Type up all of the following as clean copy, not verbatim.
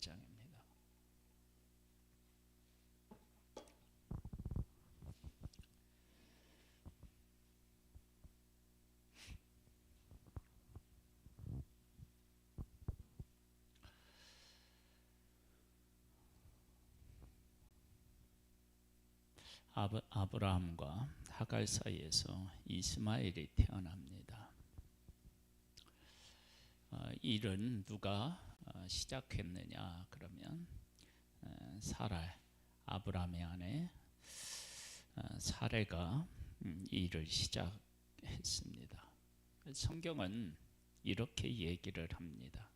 18장입니다. 아브라함과 하갈 사이에서 이스마엘이 태어납니다. 일은 누가 시작했느냐 그러면 사라, 아브라함의 아내 사레가 일을 시작했습니다. 성경은 이렇게 얘기를 합니다.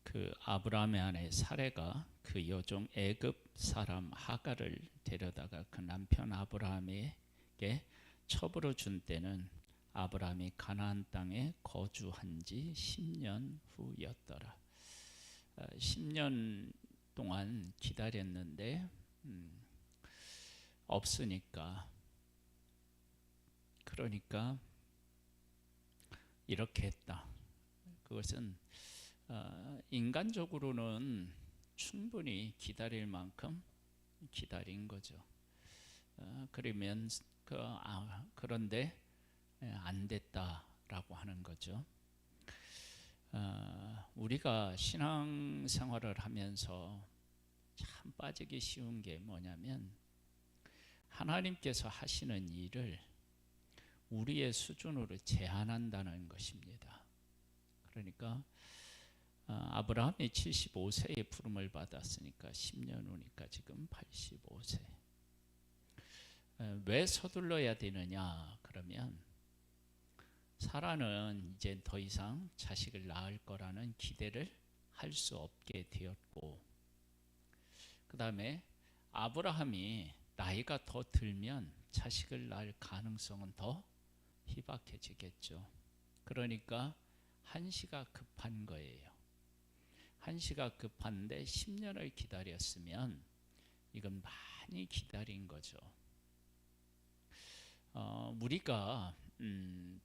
그 아브라함의 아내 사레가 그 여종 애굽 사람 하갈을 데려다가 그 남편 아브라함에게 첩으로 준 때는 아브라함이 가나안 땅에 거주한 지 10년 후였더라. 10년 동안 기다렸는데 없으니까, 그러니까 이렇게 했다. 그것은 인간적으로는 충분히 기다릴 만큼 기다린 거죠. 그러면 그런데 안 됐다라고 하는 거죠. 우리가 신앙생활을 하면서 참 빠지기 쉬운 게 뭐냐면, 하나님께서 하시는 일을 우리의 수준으로 제한한다는 것입니다. 그러니까 아브라함이 75세에 부름을 받았으니까 10년 후니까 지금 85세. 왜 서둘러야 되느냐 그러면, 사라는 이제 더 이상 자식을 낳을 거라는 기대를 할 수 없게 되었고, 그 다음에 아브라함이 나이가 더 들면 자식을 낳을 가능성은 더 희박해지겠죠. 그러니까 한시가 급한 거예요. 한시가 급한데 10년을 기다렸으면 이건 많이 기다린 거죠. 우리가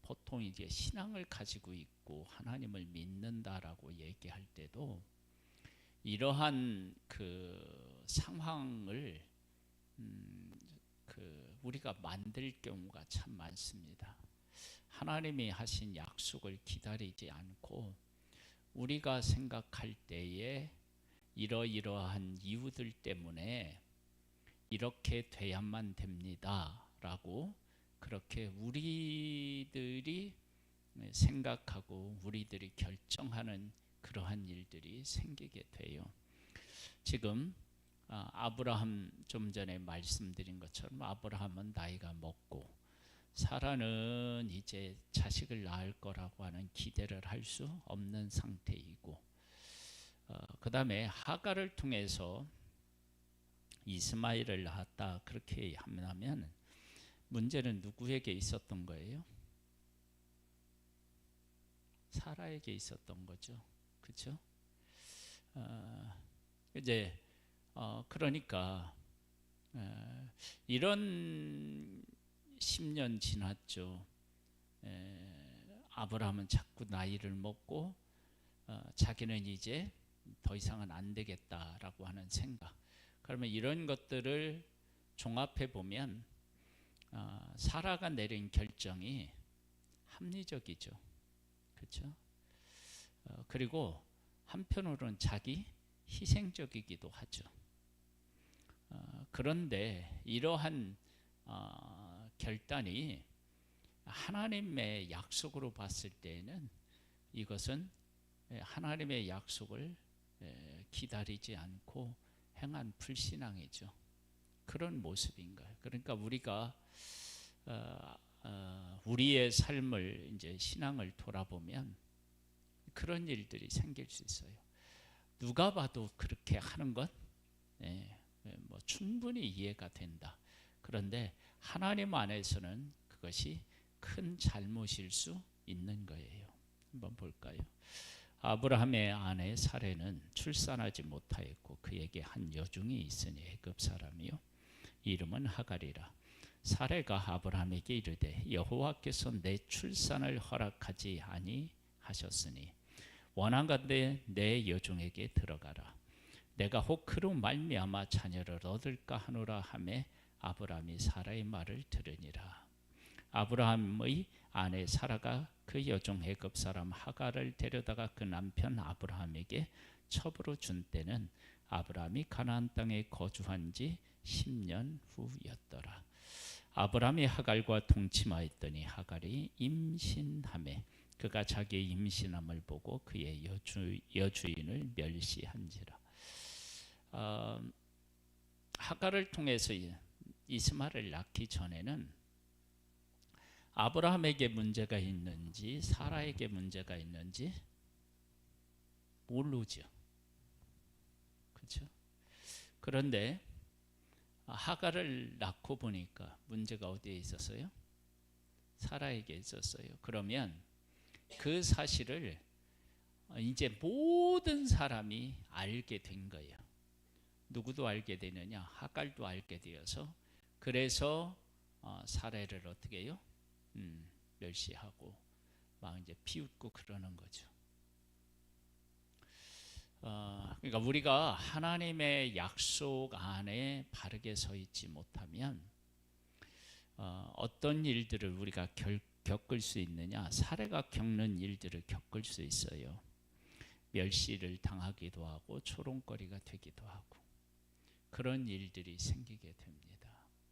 보통 이제 신앙을 가지고 있고 하나님을 믿는다라고 얘기할 때도 이러한 그 상황을 우리가 만들 경우가 참 많습니다. 하나님이 하신 약속을 기다리지 않고 우리가 생각할 때에 이러이러한 이유들 때문에 이렇게 돼야만 됩니다 라고 그렇게 우리들이 생각하고 우리들이 결정하는 그러한 일들이 생기게 돼요. 지금 아브라함, 좀 전에 말씀드린 것처럼 아브라함은 나이가 먹고 사라는 이제 자식을 낳을 거라고 하는 기대를 할 수 없는 상태이고, 그 다음에 하갈을 통해서 이스마엘을 낳았다 그렇게 하면 문제는 누구에게 있었던 거예요? 사라에게 있었던 거죠. 그렇죠? 이제 그러니까 이런 10년 지났죠. 아브라함은 자꾸 나이를 먹고 자기는 이제 더 이상은 안 되겠다라고 하는 생각. 그러면 이런 것들을 종합해 보면 사라가 내린 결정이 합리적이죠. 그렇죠? 그리고 한편으로는 자기 희생적이기도 하죠. 그런데 이러한 결단이 하나님의 약속으로 봤을 때에는 이것은 하나님의 약속을 기다리지 않고 행한 불신앙이죠. 그런 모습인 거예요. 그러니까 우리가 우리의 삶을 이제 신앙을 돌아보면 그런 일들이 생길 수 있어요. 누가 봐도 그렇게 하는 것 뭐 충분히 이해가 된다. 그런데 하나님 안에서는 그것이 큰 잘못일 수 있는 거예요. 한번 볼까요? 아브라함의 아내 사레는 출산하지 못하였고 그에게 한 여종이 있으니 애굽 사람이요 이름은 하갈이라. 사레가 아브라함에게 이르되 여호와께서 내 출산을 허락하지 하셨으니 원하건대 내 여종에게 들어가라. 내가 혹 그로 말미암아 자녀를 얻을까 하노라 하매 아브라함이 사라의 말을 들으니라. 아브라함의 아내 사라가 그 여종 애굽 사람 하갈을 데려다가 그 남편 아브라함에게 첩으로 준 때는 아브라함이 가나안 땅에 거주한 지 10년 후였더라. 아브라함이 하갈과 동침하였더니 하갈이 임신하매 그가 자기의 임신함을 보고 그의 여주인을 멸시한지라. 하갈을 통해서 이스마엘을 낳기 전에는 아브라함에게 문제가 있는지 사라에게 문제가 있는지 모르죠. 그렇죠? 그런데 하갈을 낳고 보니까 문제가 어디에 있었어요? 사라에게 있었어요. 그러면 그 사실을 이제 모든 사람이 알게 된 거예요. 누구도 알게 되느냐? 하갈도 알게 되어서 그래서 사라를 어떻게 해요? 멸시하고 막 이제 비웃고 그러는 거죠. 그러니까 우리가 하나님의 약속 안에 바르게 서 있지 못하면 어떤 일들을 우리가 겪을 수 있느냐? 사례가 겪는 일들을 겪을 수 있어요. 멸시를 당하기도 하고 조롱거리가 되기도 하고 그런 일들이 생기게 됩니다.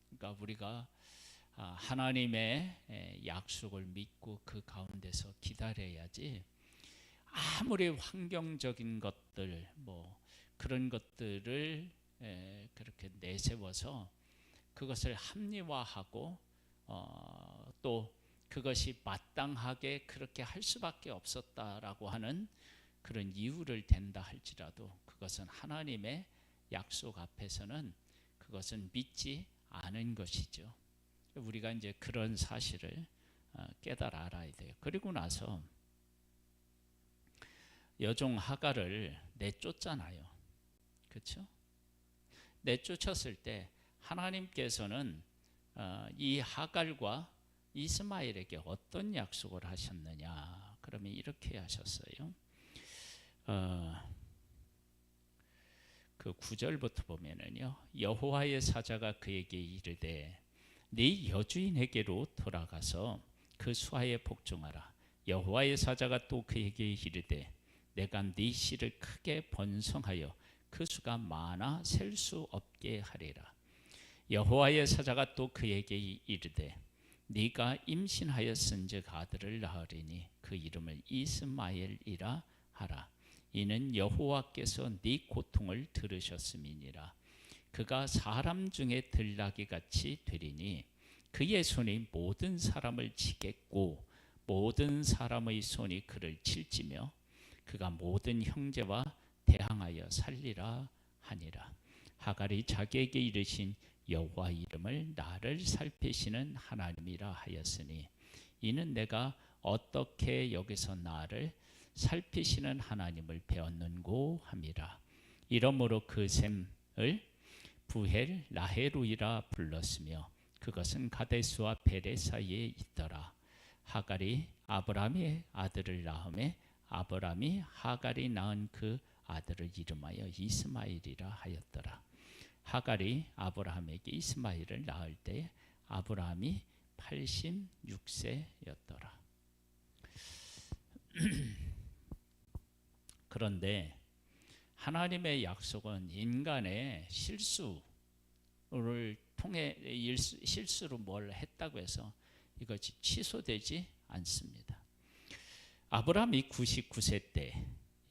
그러니까 우리가 하나님의 약속을 믿고 그 가운데서 기다려야지 아무리 환경적인 것들 뭐 그런 것들을 그렇게 내세워서 그것을 합리화하고 또 그것이 마땅하게 그렇게 할 수밖에 없었다라고 하는 그런 이유를 댄다 할지라도 그것은 하나님의 약속 앞에서는 그것은 믿지 않은 것이죠. 우리가 이제 그런 사실을 깨달아 알아야 돼요. 그리고 나서 여종 하갈을 내쫓잖아요. 그렇죠? 내쫓았을 때 하나님께서는 이 하갈과 이스마엘에게 어떤 약속을 하셨느냐? 그러면 이렇게 하셨어요. 그 9절부터 보면은요. 여호와의 사자가 그에게 이르되 네 여주인에게로 돌아가서 그 수하에 복종하라. 여호와의 사자가 또 그에게 이르되 내가 네 씨를 크게 번성하여 그 수가 많아 셀 수 없게 하리라. 여호와의 사자가 또 그에게 이르되 네가 임신하였은즉 아들을 낳으리니 그 이름을 이스마엘이라 하라. 이는 여호와께서 네 고통을 들으셨음이니라. 그가 사람 중에 들나귀 같이 되리니 그의 손이 모든 사람을 치겠고 모든 사람의 손이 그를 칠지며 그가 모든 형제와 대항하여 살리라 하니라. 하갈이 자기에게 이르신 여호와 이름을 나를 살피시는 하나님이라 하였으니 이는 내가 어떻게 여기서 나를 살피시는 하나님을 배웠는고 함이라. 이러므로 그 샘을 부헬 라헤루이라 불렀으며 그것은 가데스와 베레 사이에 있더라. 하갈이 아브라함의 아들을 낳음에 아브라함이 하갈이 낳은 그 아들을 이름하여 이스마엘이라 하였더라. 하갈이 아브라함에게 이스마엘을 낳을 때 아브라함이 86세였더라. 그런데 하나님의 약속은 인간의 실수를 통해 실수로 뭘 했다고 해서 이것이 취소되지 않습니다. 아브라함이 99세 때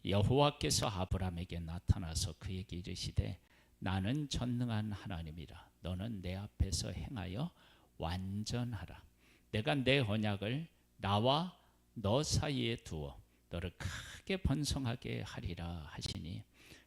여호와께서 아브라함에게 나타나서 그에게 이르시되 나는 전능한 하나님이라. 너는 내 앞에서 행하여 완전하라. 내가 내 언약을 나와 너 사이에 두어 너를 크게 번성하게 하리라 하시니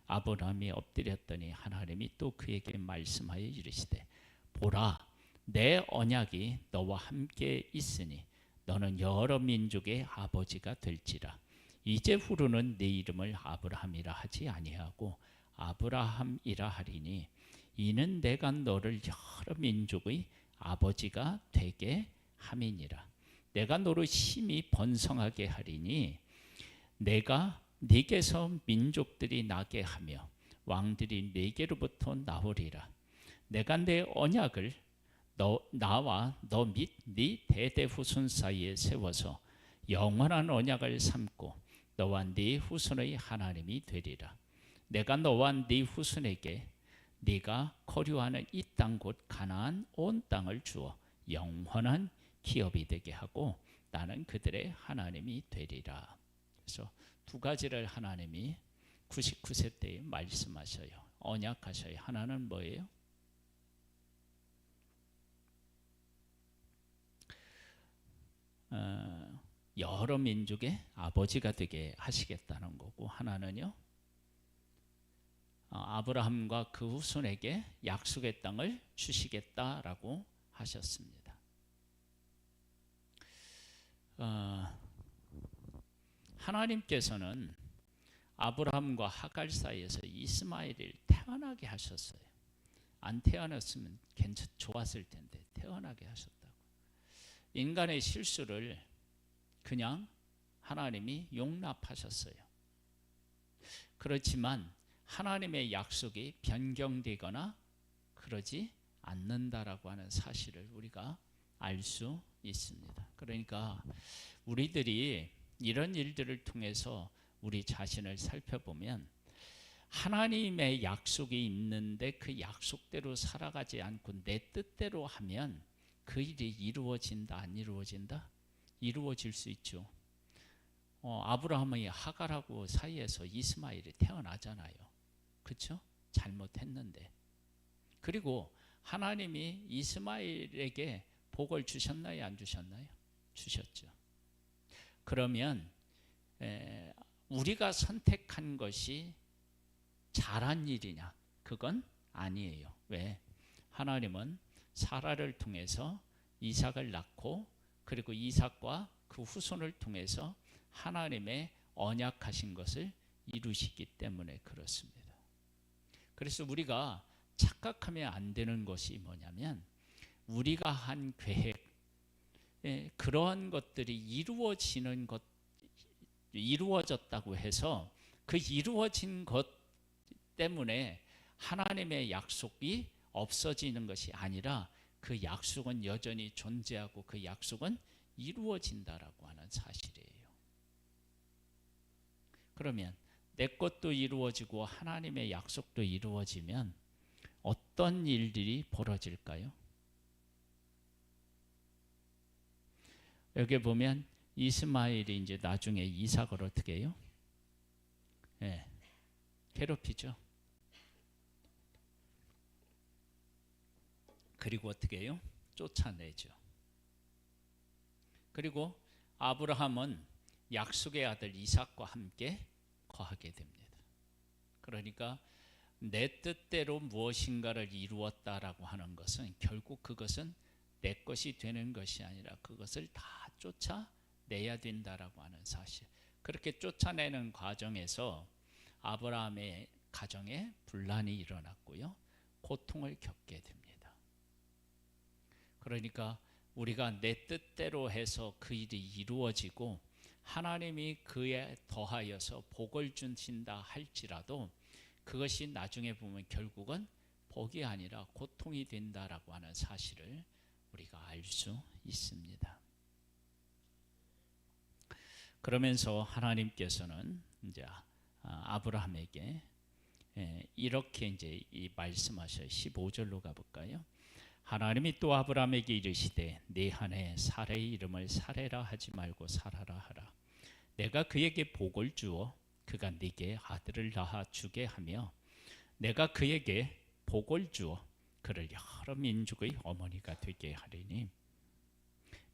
아브라함이 엎드렸더니 하나님이 또 그에게 말씀하여 이르시되 보라 내 언약이 너와 함께 있으니 너는 여러 민족의 아버지가 될지라. 이제 후로는 네 이름을 아브라함이라 하지 아니하고 아브라함이라 하리니 이는 내가 너를 여러 민족의 아버지가 되게 함이니라. 내가 너를 심히 번성하게 하리니 내가 네게서 민족들이 나게 하며 왕들이 네게로부터 나오리라. 내가 내 언약을 나와 너 및 네 대대 후손 사이에 세워서 영원한 언약을 삼고 너와 네 후손의 하나님이 되리라. 내가 너와 네 후손에게 네가 거류하는 이 땅 곧 가나안 온 땅을 주어 영원한 기업이 되게 하고 나는 그들의 하나님이 되리라. 그래서 두 가지를 하나님이 99세 때에 말씀하셔요. 언약하셔요. 하나는 뭐예요? 여러 민족의 아버지가 되게 하시겠다는 거고, 하나는요 아브라함과 그 후손에게 약속의 땅을 주시겠다라고 하셨습니다. 하나님께서는 아브라함과 하갈 사이에서 이스마엘을 태어나게 하셨어요. 안 태어났으면 좋았을 텐데 태어나게 하셨다고. 인간의 실수를 그냥 하나님이 용납하셨어요. 그렇지만 하나님의 약속이 변경되거나 그러지 않는다라고 하는 사실을 우리가 알 수 있습니다. 그러니까 우리들이 이런 일들을 통해서 우리 자신을 살펴보면 하나님의 약속이 있는데 그 약속대로 살아가지 않고 내 뜻대로 하면 그 일이 이루어진다, 안 이루어진다? 이루어질 수 있죠. 아브라함이 하갈하고 사이에서 이스마엘이 태어나잖아요. 그렇죠? 잘못했는데. 그리고 하나님이 이스마엘에게 복을 주셨나요? 안 주셨나요? 주셨죠. 그러면 우리가 선택한 것이 잘한 일이냐? 그건 아니에요. 왜? 하나님은 사라를 통해서 이삭을 낳고 그리고 이삭과 그 후손을 통해서 하나님의 언약하신 것을 이루시기 때문에 그렇습니다. 그래서 우리가 착각하면 안 되는 것이 뭐냐면 우리가 한 계획, 그러한 것들이 이루어졌다고 해서 그 이루어진 것 때문에 하나님의 약속이 없어지는 것이 아니라 그 약속은 여전히 존재하고 그 약속은 이루어진다라고 하는 사실이에요. 그러면 내 것도 이루어지고 하나님의 약속도 이루어지면 어떤 일들이 벌어질까요? 여기 보면 이스마엘이 이제 나중에 이삭을 어떻게 해요? 괴롭히죠. 그리고 어떻게 해요? 쫓아내죠. 그리고 아브라함은 약속의 아들 이삭과 함께 거하게 됩니다. 그러니까 내 뜻대로 무엇인가를 이루었다라고 하는 것은 결국 그것은 내 것이 되는 것이 아니라 그것을 다 쫓아내야 된다라고 하는 사실. 그렇게 쫓아내는 과정에서 아브라함의 가정에 분란이 일어났고요. 고통을 겪게 됩니다. 그러니까 우리가 내 뜻대로 해서 그 일이 이루어지고 하나님이 그에 더하여서 복을 주신다 할지라도 그것이 나중에 보면 결국은 복이 아니라 고통이 된다라고 하는 사실을 우리가 알 수 있습니다. 그러면서 하나님께서는 이제 아브라함에게 이렇게 이제 이 말씀하셔요. 15절로 가볼까요? 하나님이 또 아브라함에게 이르시되 네 한해 사레의 이름을 사레라 하지 말고 사라라 하라. 내가 그에게 복을 주어 그가 네게 아들을 낳아 주게 하며 내가 그에게 복을 주어 그를 여러 민족의 어머니가 되게 하리니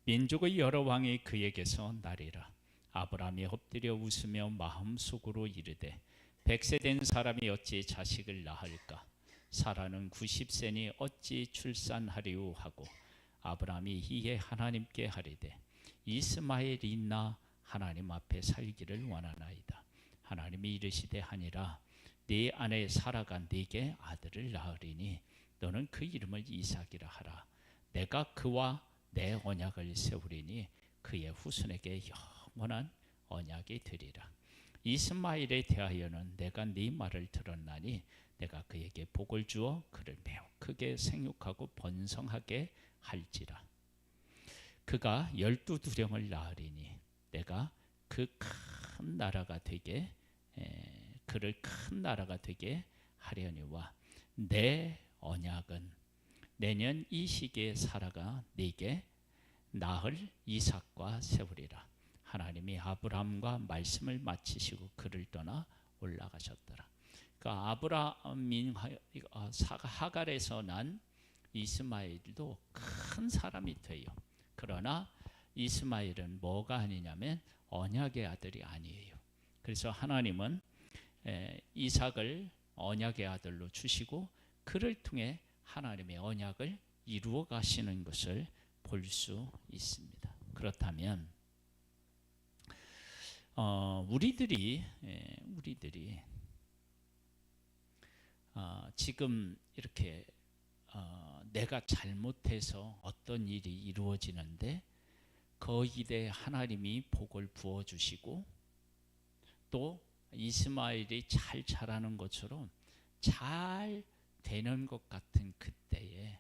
민족의 여러 왕이 그에게서 나리라. 아브라함이 엎드려 웃으며 마음속으로 이르되 100세 된 사람이 어찌 자식을 낳을까? 사라는 90세니 어찌 출산하리우 하고 아브라함이 이에 하나님께 하리되 이스마엘이 있나 하나님 앞에 살기를 원하나이다. 하나님이 이르시되 하니라 네 아내 사라가 네게 아들을 낳으리니 너는 그 이름을 이삭이라 하라. 내가 그와 내 언약을 세우리니 그의 후손에게 영원한 언약이 되리라. 이스마엘에 대하여는 내가 네 말을 들었나니 내가 그에게 복을 주어 그를 매우 크게 생육하고 번성하게 할지라. 그가 12두령을 낳으리니 내가 그 큰 나라가 되게 그를 큰 나라가 되게 하려니와 내 언약은 내년 이 시기에 사라가 네게 낳을 이삭과 세우리라. 하나님이 아브라함과 말씀을 마치시고 그를 떠나 올라가셨더라. 그 아브라함인 하갈에서 난 이스마엘도 큰 사람이 돼요. 그러나 이스마엘은 뭐가 아니냐면 언약의 아들이 아니에요. 그래서 하나님은 이삭을 언약의 아들로 주시고 그를 통해 하나님의 언약을 이루어 가시는 것을 볼 수 있습니다. 그렇다면 우리들이 지금 이렇게 내가 잘못해서 어떤 일이 이루어지는데 그 일에 하나님이 복을 부어주시고 또 이스마엘이 잘 자라는 것처럼 잘 되는 것 같은 그때에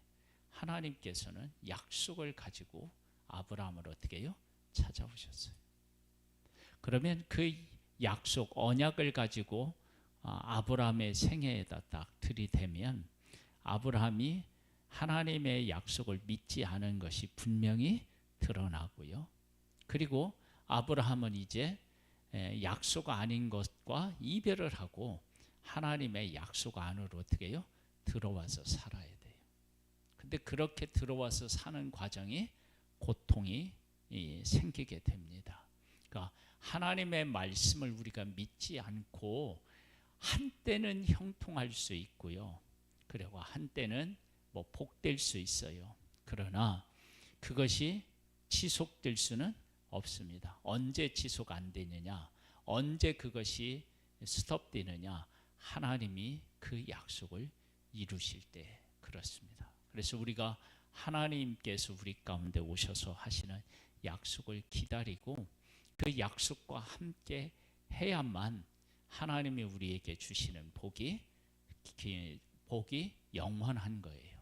하나님께서는 약속을 가지고 아브라함을 어떻게 해요? 찾아오셨어요. 그러면 그 약속 언약을 가지고 아브라함의 생애에다 딱 들이대면 아브라함이 하나님의 약속을 믿지 않은 것이 분명히 드러나고요. 그리고 아브라함은 이제 약속 아닌 것과 이별을 하고 하나님의 약속 안으로 어떻게 해요? 들어와서 살아야 돼요. 근데 그렇게 들어와서 사는 과정이 고통이 생기게 됩니다. 그러니까 하나님의 말씀을 우리가 믿지 않고 한때는 형통할 수 있고요. 그리고 한때는 뭐 복될 수 있어요. 그러나 그것이 지속될 수는 없습니다. 언제 지속 안 되느냐? 언제 그것이 스톱되느냐? 하나님이 그 약속을 이루실 때 그렇습니다. 그래서 우리가 하나님께서 우리 가운데 오셔서 하시는 약속을 기다리고 그 약속과 함께 해야만 하나님이 우리에게 주시는 복이 영원한 거예요.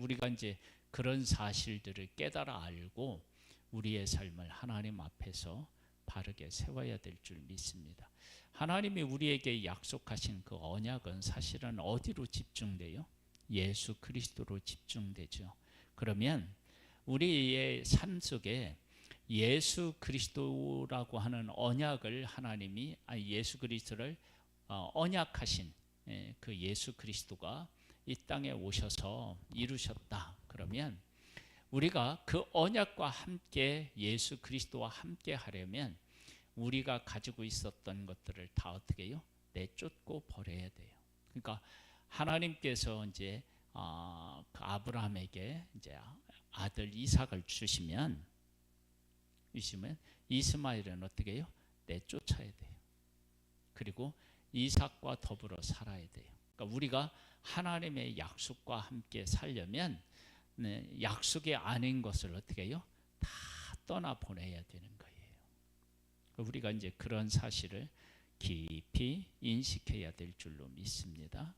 우리가 이제 그런 사실들을 깨달아 알고 우리의 삶을 하나님 앞에서 바르게 세워야 될 줄 믿습니다. 하나님이 우리에게 약속하신 그 언약은 사실은 어디로 집중돼요? 예수 그리스도로 집중되죠. 그러면 우리의 삶 속에 예수 그리스도라고 하는 언약을 하나님이 예수 그리스도를 언약하신 그 예수 그리스도가 이 땅에 오셔서 이루셨다. 그러면 우리가 그 언약과 함께 예수 그리스도와 함께 하려면 우리가 가지고 있었던 것들을 다 어떻게 해요? 내쫓고 버려야 돼요. 그러니까 하나님께서 이제 그 아브라함에게 이제 아들 이삭을 주시면 이스마엘은 어떻게 해요? 내쫓아야 돼요. 그리고 이삭과 더불어 살아야 돼요. 그러니까 우리가 하나님의 약속과 함께 살려면 약속이 아닌 것을 어떻게 해요? 다 떠나 보내야 되는 거예요. 우리가 이제 그런 사실을 깊이 인식해야 될 줄로 믿습니다.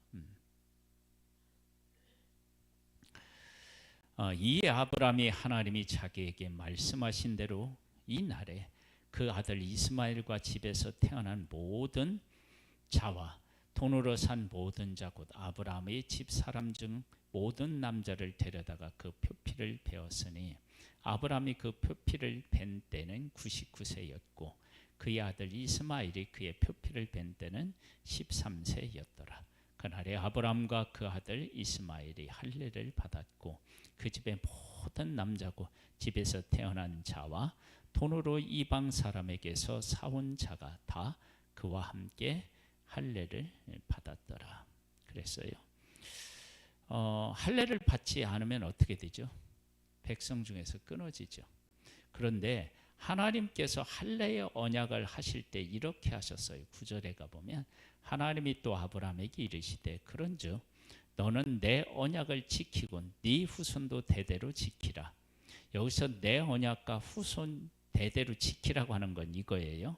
이에 아브라함이 하나님이 자기에게 말씀하신 대로 이 날에 그 아들 이스마엘과 집에서 태어난 모든 자와 돈으로 산 모든 자 곧 아브라함의 집 사람 중 모든 남자를 데려다가 그 표피를 베었으니 아브라함이 그 표피를 벤 때는 99세였고 그의 아들 이스마엘이 그의 표피를 벤 때는 13세였더라. 그날에 아브라함과 그 아들 이스마엘이 할례를 받았고 그 집의 모든 남자고 집에서 태어난 자와 돈으로 이방 사람에게서 사온 자가 다 그와 함께 할례를 받았더라. 그랬어요. 할례를 받지 않으면 어떻게 되죠? 백성 중에서 끊어지죠. 그런데 하나님께서 할례의 언약을 하실 때 이렇게 하셨어요. 9절에 가보면 하나님이 또 아브라함에게 이르시되 그런즉 너는 내 언약을 지키고 네 후손도 대대로 지키라. 여기서 내 언약과 후손 대대로 지키라고 하는 건 이거예요.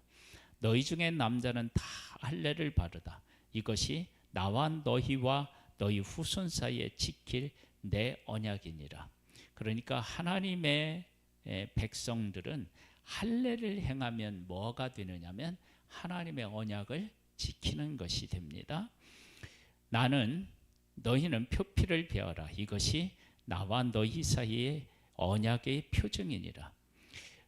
너희 중에 남자는 다 할례를 바르다. 이것이 나와 너희와 너희 후손 사이에 지킬 내 언약이니라. 그러니까 하나님의 백성들은 할례를 행하면 뭐가 되느냐면 하나님의 언약을 지키는 것이 됩니다. 너희는 표피를 베어라. 이것이 나와 너희 사이의 언약의 표징이니라.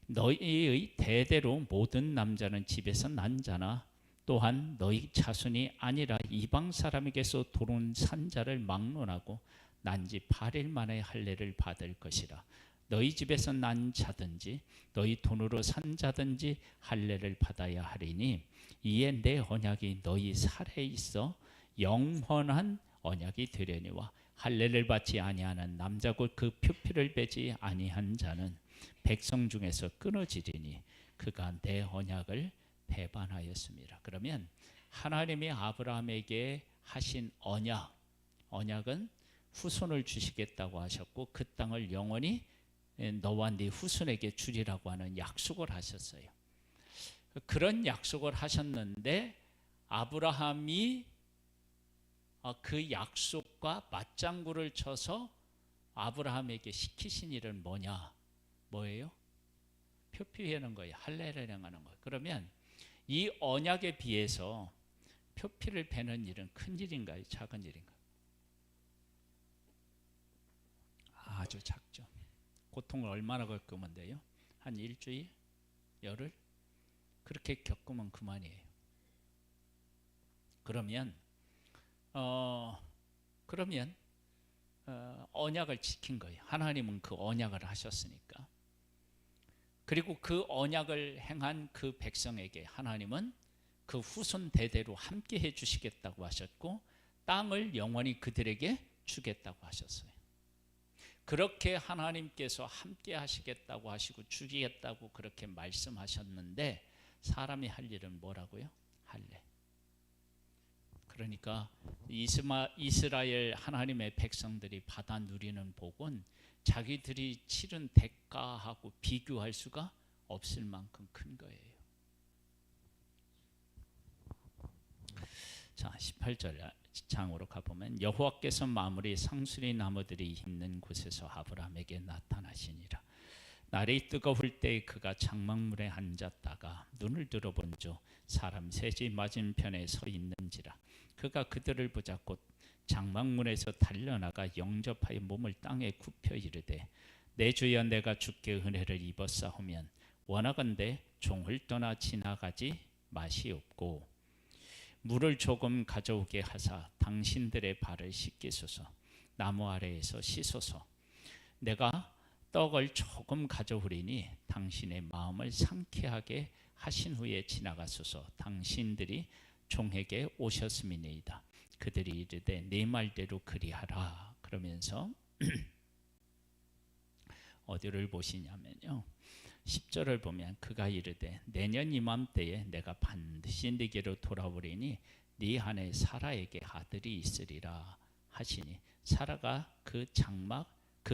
너희의 대대로 모든 남자는 집에서 난 자나 또한 너희 자손이 아니라 이방 사람에게서 들어온 산자를 막론하고 난 지 8일 만에 할례를 받을 것이라. 너희 집에서 난 자든지 너희 돈으로 산 자든지 할례를 받아야 하리니 이에 내 언약이 너희 살에 있어 영원한 언약이 되려니와 할례를 받지 아니하는 남자 곧 그 표피를 베지 아니한 자는 백성 중에서 끊어지리니 그가 내 언약을 배반하였습니다. 그러면 하나님이 아브라함에게 하신 언약은 후손을 주시겠다고 하셨고 그 땅을 영원히 너와 네 후손에게 주리라고 하는 약속을 하셨어요. 그런 약속을 하셨는데 아브라함이 그 약속과 맞장구를 쳐서 아브라함에게 시키신 일은 뭐예요? 표피하는 거예요. 할례를 행하는 거예요. 그러면 이 언약에 비해서 표피를 베는 일은 큰 일인가요? 작은 일인가요? 아주 작죠. 고통을 얼마나 겪으면 돼요? 한 일주일? 열흘? 그렇게 겪으면 그만이에요. 그러면 언약을 지킨 거예요. 하나님은 그 언약을 하셨으니까. 그리고 그 언약을 행한 그 백성에게 하나님은 그 후손 대대로 함께 해주시겠다고 하셨고 땅을 영원히 그들에게 주겠다고 하셨어요. 그렇게 하나님께서 함께 하시겠다고 하시고 주겠다고 그렇게 말씀하셨는데 사람이 할 일은 뭐라고요? 할례. 그러니까 이스라엘 하나님의 백성들이 받아 누리는 복은 자기들이 치른 대가하고 비교할 수가 없을 만큼 큰 거예요. 자, 18절 장으로 가보면 여호와께서 마무리 상수리 나무들이 있는 곳에서 아브라함에게 나타나시니라. 날이 뜨거울 때 그가 장막문에 앉았다가 눈을 들어본즉 사람 셋이 맞은편에 서 있는지라. 그가 그들을 보자 곧 장막문에서 달려나가 영접하여 몸을 땅에 굽혀 이르되 내 주여 내가 주께 은혜를 입었사오면 원하건대 종을 떠나 지나가지 마시옵고 물을 조금 가져오게 하사 당신들의 발을 씻기소서. 나무 아래에서 씻소서. 내가 떡을 조금 가져오리니 당신의 마음을 상쾌하게 하신 후에 지나가소서. 당신들이 종에게 오셨음이니이다. 그들이 이르되 네 말대로 그리하라. 그러면서 어디를 보시냐면요, 10절을 보면 그가 이르되 내년 이맘때에 내가 반드시 네게로 돌아오리니 네 안에 사라에게 아들이 있으리라 하시니 사라가 그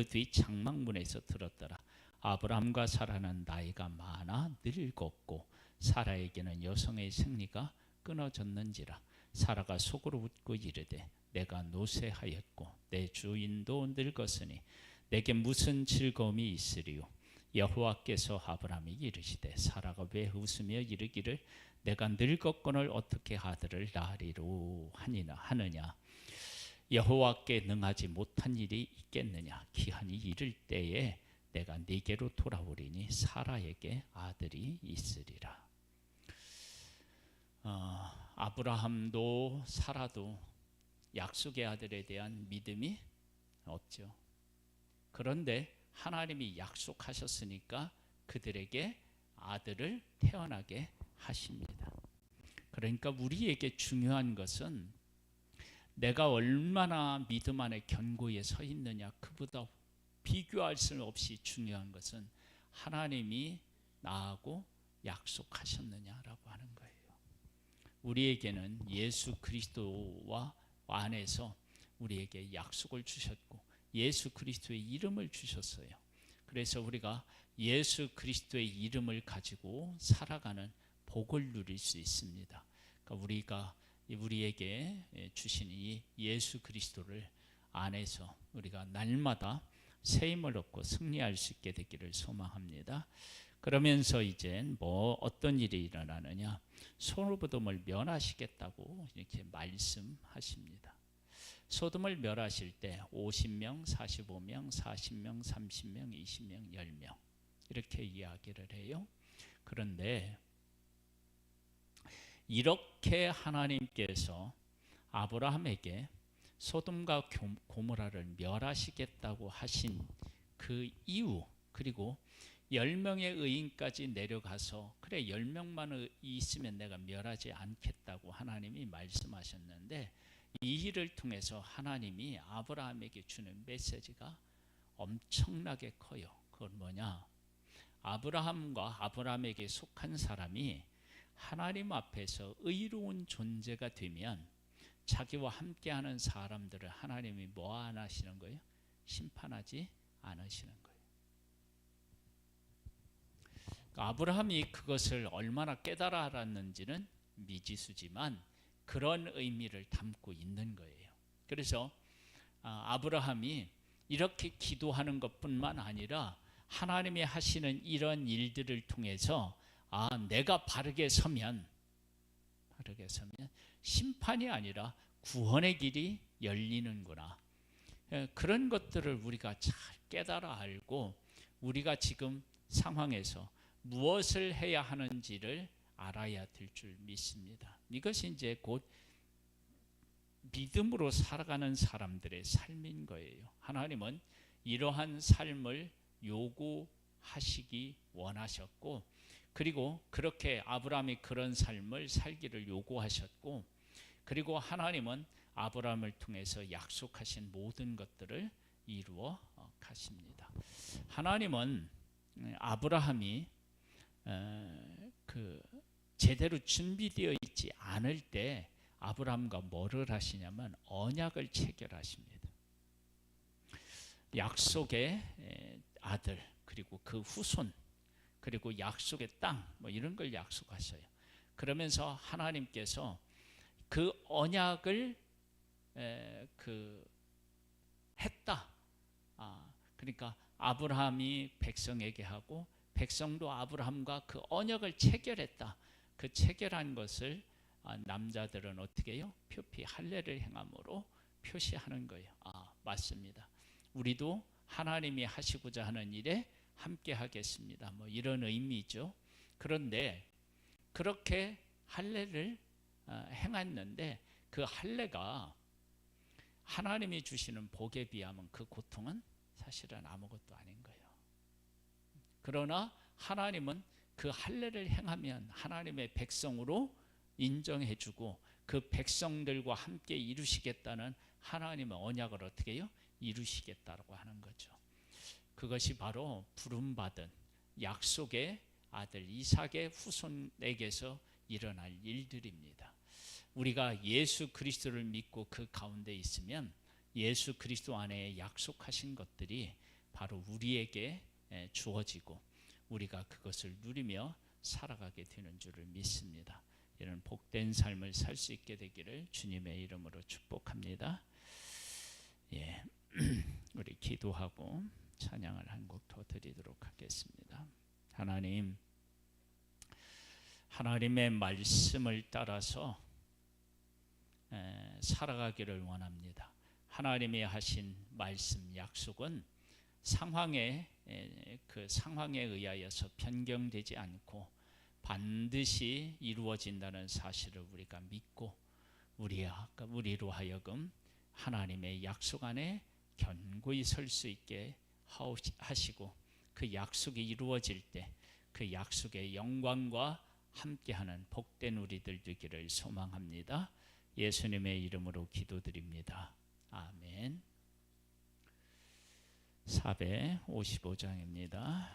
뒤 장막문에서 들었더라. 아브라함과 사라는 나이가 많아 늙었고 사라에게는 여성의 생리가 끊어졌는지라. 사라가 속으로 웃고 이르되 내가 노쇠하였고 내 주인도 늙었으니 내게 무슨 즐거움이 있으리요. 여호와께서 아브라함이 이르시되 사라가 왜 웃으며 이르기를 내가 늙었거늘 어떻게 아들을 낳으리로 하느냐. 여호와께 능하지 못한 일이 있겠느냐. 기한이 이를 때에 내가 네게로 돌아오리니 사라에게 아들이 있으리라. 아브라함도 사라도 약속의 아들에 대한 믿음이 없죠. 그런데 하나님이 약속하셨으니까 그들에게 아들을 태어나게 하십니다. 그러니까 우리에게 중요한 것은 내가 얼마나 믿음 안에 견고히 서 있느냐, 그보다 비교할 수 없이 중요한 것은 하나님이 나하고 약속하셨느냐라고 하는 거예요. 우리에게는 예수 그리스도와 안에서 우리에게 약속을 주셨고 예수 그리스도의 이름을 주셨어요. 그래서 우리가 예수 그리스도의 이름을 가지고 살아가는 복을 누릴 수 있습니다. 그러니까 우리에게 주신 이 예수 그리스도를 안에서 우리가 날마다 새 힘을 얻고 승리할 수 있게 되기를 소망합니다. 그러면서 이제 어떤 일이 일어나느냐, 소돔을 멸하시겠다고 이렇게 말씀하십니다. 소돔을 멸하실 때 50명, 45명, 40명, 30명, 20명, 10명 이렇게 이야기를 해요. 그런데 이렇게 하나님께서 아브라함에게 소돔과 고모라를 멸하시겠다고 하신 그 이유, 그리고 10명의 의인까지 내려가서 그래 10명만 있으면 내가 멸하지 않겠다고 하나님이 말씀하셨는데, 이 일을 통해서 하나님이 아브라함에게 주는 메시지가 엄청나게 커요. 그건 뭐냐? 아브라함과 아브라함에게 속한 사람이 하나님 앞에서 의로운 존재가 되면 자기와 함께하는 사람들을 하나님이 뭐 안 하시는 거예요? 심판하지 않으시는 거예요. 아브라함이 그것을 얼마나 깨달아 알았는지는 미지수지만 그런 의미를 담고 있는 거예요. 그래서 아브라함이 이렇게 기도하는 것뿐만 아니라 하나님이 하시는 이런 일들을 통해서 내가 바르게 서면 심판이 아니라 구원의 길이 열리는구나. 그런 것들을 우리가 잘 깨달아 알고 우리가 지금 상황에서 무엇을 해야 하는지를 알아야 될 줄 믿습니다. 이것이 이제 곧 믿음으로 살아가는 사람들의 삶인 거예요. 하나님은 이러한 삶을 요구하시기 원하셨고, 그리고 그렇게 아브라함이 그런 삶을 살기를 요구하셨고, 그리고 하나님은 아브라함을 통해서 약속하신 모든 것들을 이루어 가십니다. 하나님은 아브라함이 제대로 준비되어 있지 않을 때 아브라함과 뭐를 하시냐면 언약을 체결하십니다. 약속의 아들, 그리고 그 후손, 그리고 약속의 땅, 이런 걸 약속하셔요. 그러면서 하나님께서 그 언약을 했다. 그러니까 아브라함이 백성에게 하고 백성도 아브라함과 그 언약을 체결했다. 그 체결한 것을 남자들은 어떻게 해요? 표피 할례를 행함으로 표시하는 거예요. 맞습니다. 우리도 하나님이 하시고자 하는 일에 함께 하겠습니다. 이런 의미죠. 그런데 그렇게 할례를 행했는데 그 할례가 하나님이 주시는 복에 비하면 그 고통은 사실은 아무것도 아닌 거예요. 그러나 하나님은 그 할례를 행하면 하나님의 백성으로 인정해주고 그 백성들과 함께 이루시겠다는 하나님의 언약을 어떻게 해요? 이루시겠다고 하는 거죠. 그것이 바로 부름받은 약속의 아들 이삭의 후손에게서 일어날 일들입니다. 우리가 예수 그리스도를 믿고 그 가운데 있으면 예수 그리스도 안에 약속하신 것들이 바로 우리에게 주어지고 우리가 그것을 누리며 살아가게 되는 줄을 믿습니다. 이런 복된 삶을 살 수 있게 되기를 주님의 이름으로 축복합니다. 우리 기도하고 찬양을 한 곡 더 드리도록 하겠습니다. 하나님, 하나님의 말씀을 따라서 살아가기를 원합니다. 하나님이 하신 말씀 약속은 상황에 의하여서 변경되지 않고 반드시 이루어진다는 사실을 우리가 믿고 우리로 하여금 하나님의 약속 안에 견고히 설 수 있게 하시고 그 약속이 이루어질 때 그 약속의 영광과 함께하는 복된 우리들 되기를 소망합니다. 예수님의 이름으로 기도드립니다. 아멘. 455장입니다.